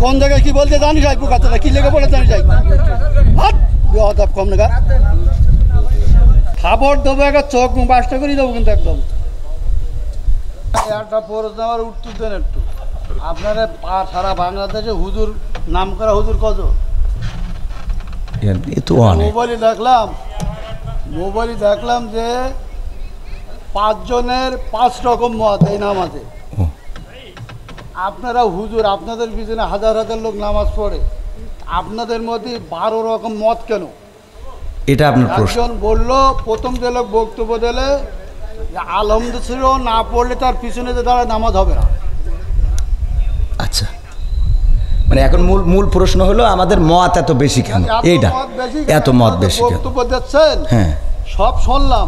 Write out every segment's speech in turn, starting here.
কোন জায়গায় কি বলতে জানি যাই পোকাতে কি লেগে পড়ে জানি যাই হাত বেয়াদব কম না খাবার দেবো একটা চোখ বাসটা করে দেবো কিন্তু একদম একটা প্রশ্ন আমার উত্তর দেন একটু আপনারা সারা বাংলাদেশে হুজুর নাম করা হুজুর কত মোবাইলে দেখলাম যে 5 জনের 5 রকম মত এই নামাজে আপনারা হুজুর আপনাদের পিছনে হাজার হাজার লোক নামাজ পড়ে আপনাদের মধ্যে 12 রকম মত কেন এটা আপনার প্রশ্ন একজন বললো প্রথম যে লোক বক্তব্য দিলে আলহামদুলিল্লাহ না পড়লে তার পিছনে যে দাঁড়ায় নামাজ হবে না আচ্ছা মানে এখন মূল প্রশ্ন হলো আমাদের মত এত বেশি কেন এইটা এত মত বেশি কেন বক্তব্য দিচ্ছেন হ্যাঁ সব শুনলাম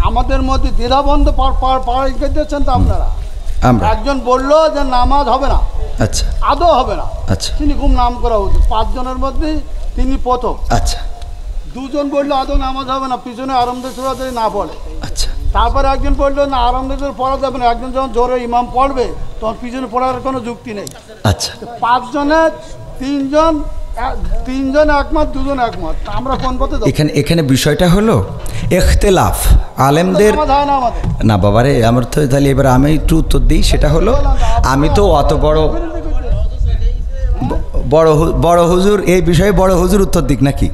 আমাদের মধ্যে দ্বিধাবন্ধ পাড়িয়ে দিচ্ছেন তো আপনারা একজন বললো যে নামাজ হবে না আচ্ছা আদৌ হবে না আচ্ছা তিনি খুব নাম করা উচিত 5 জনের মধ্যে তিনি প্রথম আচ্ছা 2 জন বললো আদৌ নামাজ হবে না পিছনে আরামদায়ক সূরা যদি না পড়ে আচ্ছা তারপরে একজন বললো না আরামদায়ক পড়া যাবে না একজন যখন জোরে ইমাম পড়বে তখন পিছনে পড়ার কোনো যুক্তি নেই আচ্ছা 5 জনের 3 জন একমত 2 জন একমত আমরা কোন পথে যাব এখানে বিষয়টা হলো ইখতিলাফ আলেমদের না বাবারে আমার তো তাহলে এবার আমি একটু উত্তর দিই সেটা হলো আমি তো অত বড় হুজুর এই বিষয়ে বড় হুজুর উত্তর দিক নাকি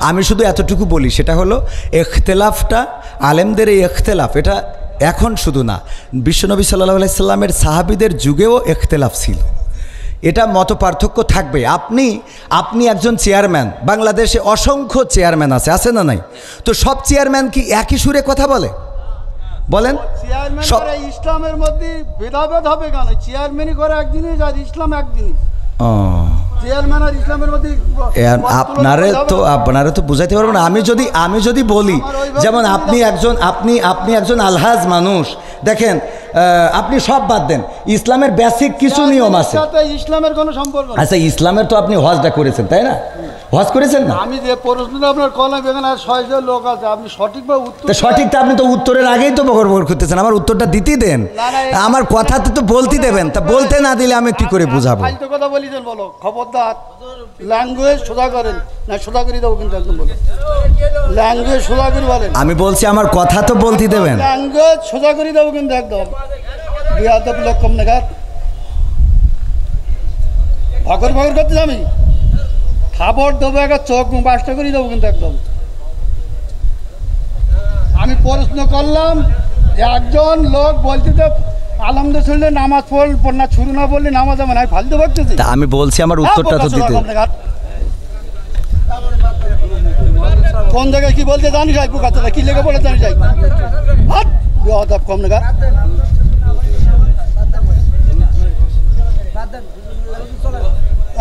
আমি শুধু এতটুকু বলি সেটা হলো ইখতিলাফটা আলেমদের এই ইখতিলাফ এটা এখন শুধু না বিশ্বনবী সাল্লাল্লাহু আলাইহি সাল্লামের সাহাবীদের যুগেও ইখতিলাফ ছিল এটা মত পার্থক্য থাকবে আপনি একজন চেয়ারম্যান বাংলাদেশে অসংখ্য চেয়ারম্যান আছে না নাই তো সব চেয়ারম্যান কি একই সুরে কথা বলেন সব ইসলামের মধ্যে ভেদাভেদ হবে কেন চেয়ারম্যানই করে এক জিনিস আর ইসলাম এক জিনিস চেয়ারম্যান আর ইসলামের মধ্যে আপনারে তো বুঝাইতে পারবো না আমি যদি বলি যেমন আপনি একজন আলহাজ মানুষ দেখেন আপনি সব বাদ দেন ইসলামের বেসিক কিছু নিয়ম আছে ইসলামের কোনো সম্পর্ক আচ্ছা ইসলামের তো আপনি হজটা করেছেন তাই না হজ করেছেন না আমি যে প্রশ্নটা আপনার কলম এখানে 6 জন লোক আছে আপনি সঠিকভাবে উত্তর সঠিকটা আপনি তো উত্তরের আগেই তো বকর করতেছেন আমার উত্তরটা দিতেই দেন আমার কথা তো বলতে দেবেন তা বলতে না দিলে আমি কি করে বুঝাবো ফালতু কথা বলিছেন বলো খবরদার ল্যাঙ্গুয়েজ সোজা করেন না সোজা করে দেবো কিন্তু একদম বলো ল্যাঙ্গুয়েজ সোজা করে বলেন আমি বলছি আমার কথা তো বলতে দেবেন ল্যাঙ্গুয়েজ সোজা করে দেবো কিন্তু একদম বিয়াদব লোক কম নাগাদ ভগর করতে আমি খাবার দেবো একটা চোখ বাসটা করে দেবো কিন্তু একদম আমি প্রশ্ন করলাম একজন লোক বলতে তো আলহামদুলিল্লাহ নামাজ পড় না শুরু না বললে নামাজ হবে না ফালতু ভাবতেছি আমি বলছি আমার উত্তরটা তো দিতে কোন জায়গায় কি বলতে জানি যাই পোকাতে কি লেগে পড়ে জানি যাই হাত বেয়াদব কম নাগাদ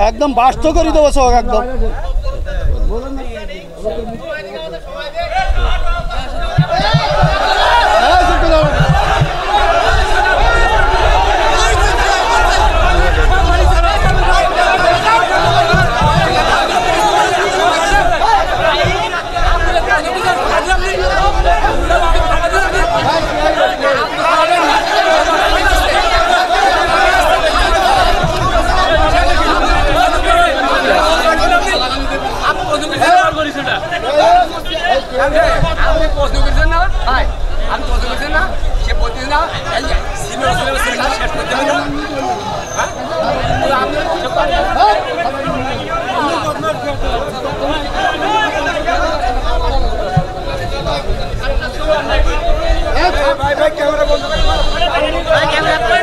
একদম বাস্ত করে দেবো সব একদম ভাই ক্যামেরা বন্ধ করে